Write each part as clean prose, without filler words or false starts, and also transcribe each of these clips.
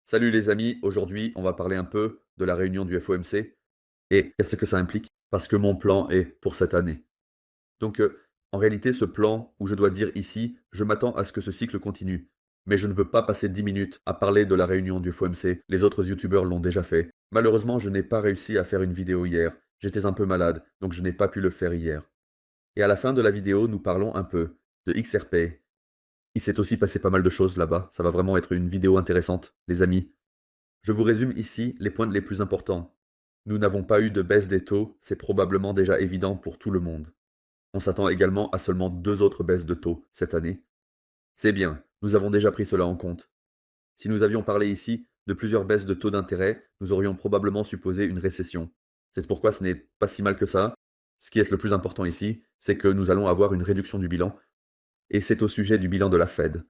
Salut les amis, aujourd'hui on va parler un peu de la réunion du FOMC et qu'est-ce que ça implique? Parce que mon plan est pour cette année. Donc en réalité ce plan où je dois dire ici, je m'attends à ce que ce cycle continue. Mais je ne veux pas passer 10 minutes à parler de la réunion du FOMC, les autres youtubeurs l'ont déjà fait. Malheureusement je n'ai pas réussi à faire une vidéo hier, j'étais un peu malade, donc je n'ai pas pu le faire hier. Et à la fin de la vidéo nous parlons un peu de XRP. Il s'est aussi passé pas mal de choses là-bas, ça va vraiment être une vidéo intéressante, les amis. Je vous résume ici les points les plus importants. Nous n'avons pas eu de baisse des taux, c'est probablement déjà évident pour tout le monde. On s'attend également à seulement 2 autres baisses de taux cette année. C'est bien, nous avons déjà pris cela en compte. Si nous avions parlé ici de plusieurs baisses de taux d'intérêt, nous aurions probablement supposé une récession. C'est pourquoi ce n'est pas si mal que ça. Ce qui est le plus important ici, c'est que nous allons avoir une réduction du bilan, et c'est au sujet du bilan de la Fed.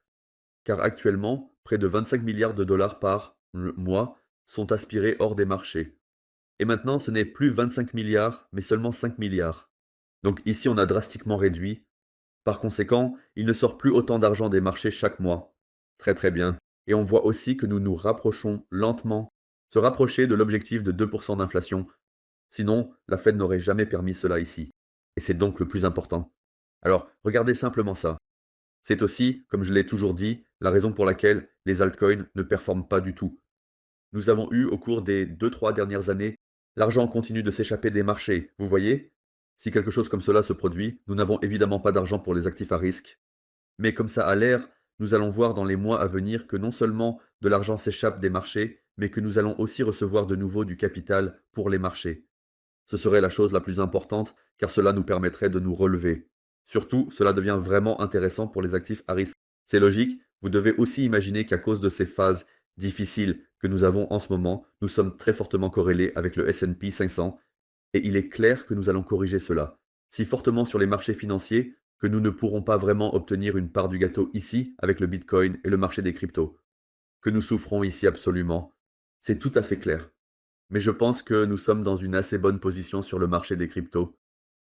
Car actuellement, près de 25 milliards de dollars par mois sont aspirés hors des marchés. Et maintenant, ce n'est plus 25 milliards, mais seulement 5 milliards. Donc ici, on a drastiquement réduit. Par conséquent, il ne sort plus autant d'argent des marchés chaque mois. Très très bien. Et on voit aussi que nous nous rapprochons lentement, se rapprocher de l'objectif de 2% d'inflation. Sinon, la Fed n'aurait jamais permis cela ici. Et c'est donc le plus important. Alors, regardez simplement ça. C'est aussi, comme je l'ai toujours dit, la raison pour laquelle les altcoins ne performent pas du tout. Nous avons eu au cours des 2-3 dernières années, l'argent continue de s'échapper des marchés, vous voyez? Si quelque chose comme cela se produit, nous n'avons évidemment pas d'argent pour les actifs à risque. Mais comme ça a l'air, nous allons voir dans les mois à venir que non seulement de l'argent s'échappe des marchés, mais que nous allons aussi recevoir de nouveau du capital pour les marchés. Ce serait la chose la plus importante, car cela nous permettrait de nous relever. Surtout, cela devient vraiment intéressant pour les actifs à risque. C'est logique, vous devez aussi imaginer qu'à cause de ces phases difficiles que nous avons en ce moment, nous sommes très fortement corrélés avec le S&P 500, et il est clair que nous allons corriger cela. Si fortement sur les marchés financiers que nous ne pourrons pas vraiment obtenir une part du gâteau ici avec le Bitcoin et le marché des cryptos. Que nous souffrons ici absolument. C'est tout à fait clair. Mais je pense que nous sommes dans une assez bonne position sur le marché des cryptos.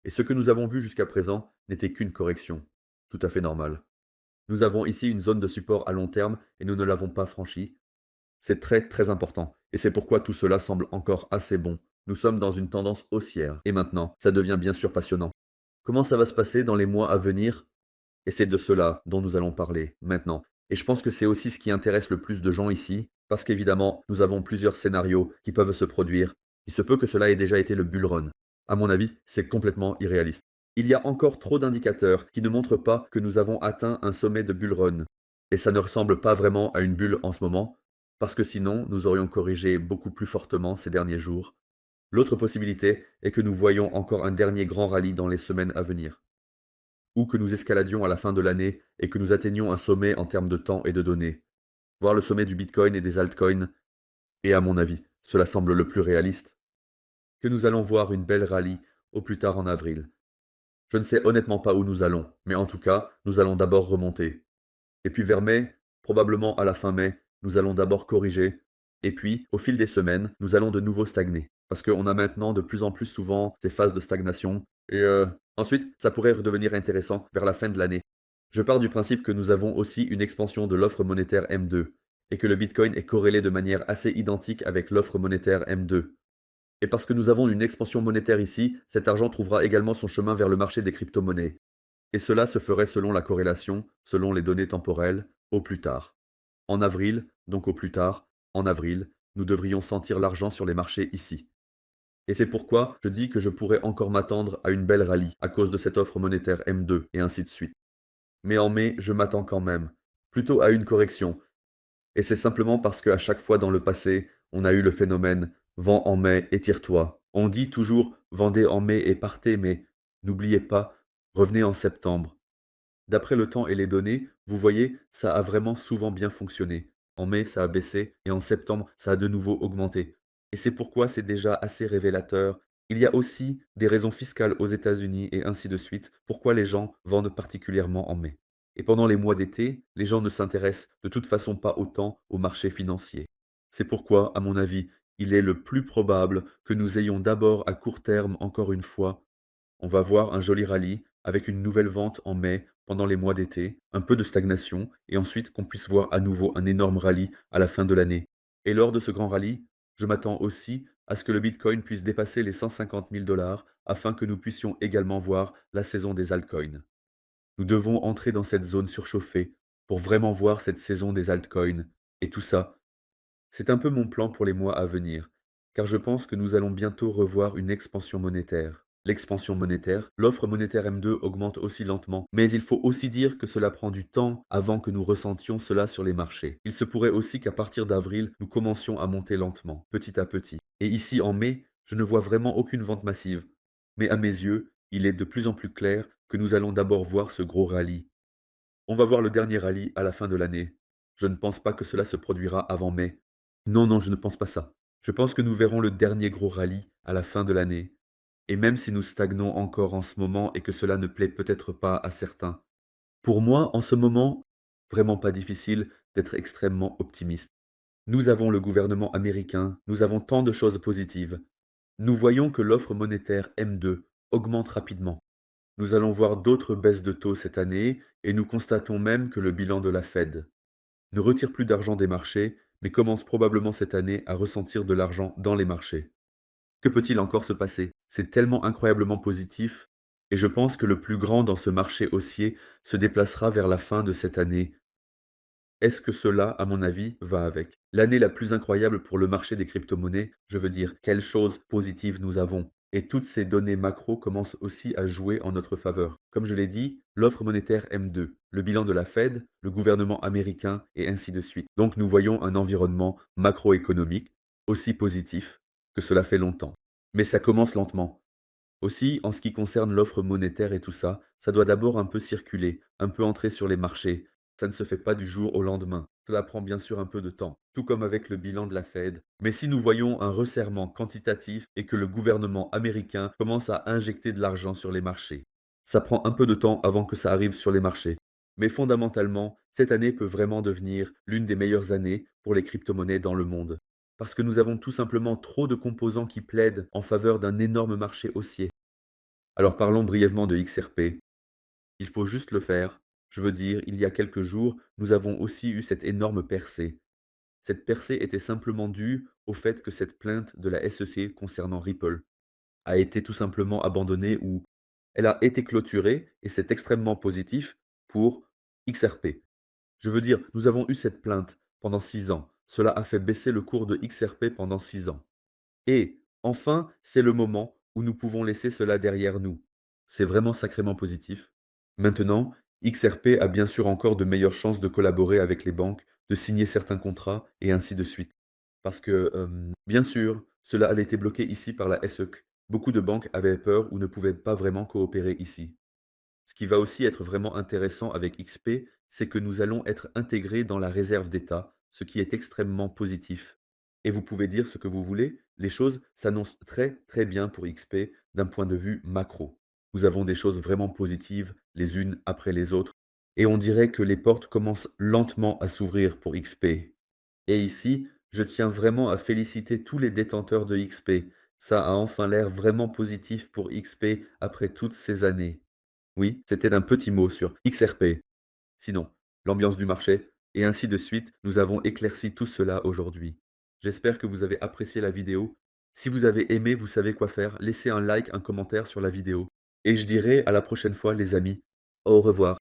Et ce que nous avons vu jusqu'à présent n'était qu'une correction. Tout à fait normal. Nous avons ici une zone de support à long terme et nous ne l'avons pas franchie. C'est très très important. Et c'est pourquoi tout cela semble encore assez bon. Nous sommes dans une tendance haussière. Et maintenant, ça devient bien sûr passionnant. Comment ça va se passer dans les mois à venir? Et c'est de cela dont nous allons parler maintenant. Et je pense que c'est aussi ce qui intéresse le plus de gens ici, parce qu'évidemment, nous avons plusieurs scénarios qui peuvent se produire. Il se peut que cela ait déjà été le bull run. À mon avis, c'est complètement irréaliste. Il y a encore trop d'indicateurs qui ne montrent pas que nous avons atteint un sommet de bull run. Et ça ne ressemble pas vraiment à une bulle en ce moment, parce que sinon, nous aurions corrigé beaucoup plus fortement ces derniers jours. L'autre possibilité est que nous voyons encore un dernier grand rallye dans les semaines à venir, ou que nous escaladions à la fin de l'année et que nous atteignions un sommet en termes de temps et de données, voire le sommet du Bitcoin et des altcoins, et à mon avis, cela semble le plus réaliste, que nous allons voir une belle rallye au plus tard en avril. Je ne sais honnêtement pas où nous allons, mais en tout cas, nous allons d'abord remonter. Et puis vers mai, probablement à la fin mai, nous allons d'abord corriger, et puis, au fil des semaines, nous allons de nouveau stagner, parce qu'on a maintenant de plus en plus souvent ces phases de stagnation, et ensuite, ça pourrait redevenir intéressant vers la fin de l'année. Je pars du principe que nous avons aussi une expansion de l'offre monétaire M2, et que le Bitcoin est corrélé de manière assez identique avec l'offre monétaire M2. Et parce que nous avons une expansion monétaire ici, cet argent trouvera également son chemin vers le marché des crypto-monnaies. Et cela se ferait selon la corrélation, selon les données temporelles, au plus tard. En avril, donc au plus tard, en avril, nous devrions sentir l'argent sur les marchés ici. Et c'est pourquoi je dis que je pourrais encore m'attendre à une belle rallye à cause de cette offre monétaire M2 et ainsi de suite. Mais en mai, je m'attends quand même, plutôt à une correction. Et c'est simplement parce qu'à chaque fois dans le passé, on a eu le phénomène vends en mai et tire-toi. On dit toujours vendez en mai et partez, mais n'oubliez pas, revenez en septembre. D'après le temps et les données, vous voyez, ça a vraiment souvent bien fonctionné. En mai, ça a baissé et en septembre, ça a de nouveau augmenté. Et c'est pourquoi c'est déjà assez révélateur. Il y a aussi des raisons fiscales aux États-Unis et ainsi de suite, pourquoi les gens vendent particulièrement en mai. Et pendant les mois d'été, les gens ne s'intéressent de toute façon pas autant au marché financier. C'est pourquoi, à mon avis, il est le plus probable que nous ayons d'abord à court terme, encore une fois, on va voir un joli rallye avec une nouvelle vente en mai pendant les mois d'été, un peu de stagnation et ensuite qu'on puisse voir à nouveau un énorme rallye à la fin de l'année. Et lors de ce grand rallye, je m'attends aussi à ce que le Bitcoin puisse dépasser les 150 000 dollars afin que nous puissions également voir la saison des altcoins. Nous devons entrer dans cette zone surchauffée pour vraiment voir cette saison des altcoins. Et tout ça, c'est un peu mon plan pour les mois à venir, car je pense que nous allons bientôt revoir une expansion monétaire. L'expansion monétaire, l'offre monétaire M2 augmente aussi lentement, mais il faut aussi dire que cela prend du temps avant que nous ressentions cela sur les marchés. Il se pourrait aussi qu'à partir d'avril, nous commencions à monter lentement, petit à petit. Et ici en mai, je ne vois vraiment aucune vente massive. Mais à mes yeux, il est de plus en plus clair que nous allons d'abord voir ce gros rallye. On va voir le dernier rallye à la fin de l'année. Je ne pense pas que cela se produira avant mai. Non, non, je ne pense pas ça. Je pense que nous verrons le dernier gros rallye à la fin de l'année. Et même si nous stagnons encore en ce moment et que cela ne plaît peut-être pas à certains, pour moi, en ce moment, vraiment pas difficile d'être extrêmement optimiste. Nous avons le gouvernement américain, nous avons tant de choses positives. Nous voyons que l'offre monétaire M2 augmente rapidement. Nous allons voir d'autres baisses de taux cette année et nous constatons même que le bilan de la Fed ne retire plus d'argent des marchés, mais commence probablement cette année à ressentir de l'argent dans les marchés. Que peut-il encore se passer? C'est tellement incroyablement positif, et je pense que le plus grand dans ce marché haussier se déplacera vers la fin de cette année. Est-ce que cela, à mon avis, va avec? L'année la plus incroyable pour le marché des crypto-monnaies, je veux dire, quelles choses positives nous avons. Et toutes ces données macro commencent aussi à jouer en notre faveur. Comme je l'ai dit, l'offre monétaire M2, le bilan de la Fed, le gouvernement américain et ainsi de suite. Donc nous voyons un environnement macroéconomique aussi positif que cela fait longtemps. Mais ça commence lentement. Aussi, en ce qui concerne l'offre monétaire et tout ça, ça doit d'abord un peu circuler, un peu entrer sur les marchés. Ça ne se fait pas du jour au lendemain. Cela prend bien sûr un peu de temps, tout comme avec le bilan de la Fed. Mais si nous voyons un resserrement quantitatif et que le gouvernement américain commence à injecter de l'argent sur les marchés, ça prend un peu de temps avant que ça arrive sur les marchés. Mais fondamentalement, cette année peut vraiment devenir l'une des meilleures années pour les crypto-monnaies dans le monde. Parce que nous avons tout simplement trop de composants qui plaident en faveur d'un énorme marché haussier. Alors parlons brièvement de XRP. Il faut juste le faire. Je veux dire, il y a quelques jours, nous avons aussi eu cette énorme percée. Cette percée était simplement due au fait que cette plainte de la SEC concernant Ripple a été tout simplement abandonnée ou elle a été clôturée et c'est extrêmement positif pour XRP. Je veux dire, nous avons eu cette plainte pendant 6 ans. Cela a fait baisser le cours de XRP pendant 6 ans. Et enfin, c'est le moment où nous pouvons laisser cela derrière nous. C'est vraiment sacrément positif. Maintenant, XRP a bien sûr encore de meilleures chances de collaborer avec les banques, de signer certains contrats et ainsi de suite. Parce que, bien sûr, cela a été bloqué ici par la SEC. Beaucoup de banques avaient peur ou ne pouvaient pas vraiment coopérer ici. Ce qui va aussi être vraiment intéressant avec XP, c'est que nous allons être intégrés dans la réserve d'État, ce qui est extrêmement positif. Et vous pouvez dire ce que vous voulez, les choses s'annoncent très très bien pour XP d'un point de vue macro. Nous avons des choses vraiment positives les unes après les autres, et on dirait que les portes commencent lentement à s'ouvrir pour XP. Et ici, je tiens vraiment à féliciter tous les détenteurs de XP. Ça a enfin l'air vraiment positif pour XP après toutes ces années. Oui, c'était un petit mot sur XRP. Sinon, l'ambiance du marché, et ainsi de suite, nous avons éclairci tout cela aujourd'hui. J'espère que vous avez apprécié la vidéo. Si vous avez aimé, vous savez quoi faire. Laissez un like, un commentaire sur la vidéo. Et je dirai à la prochaine fois, les amis. Au revoir.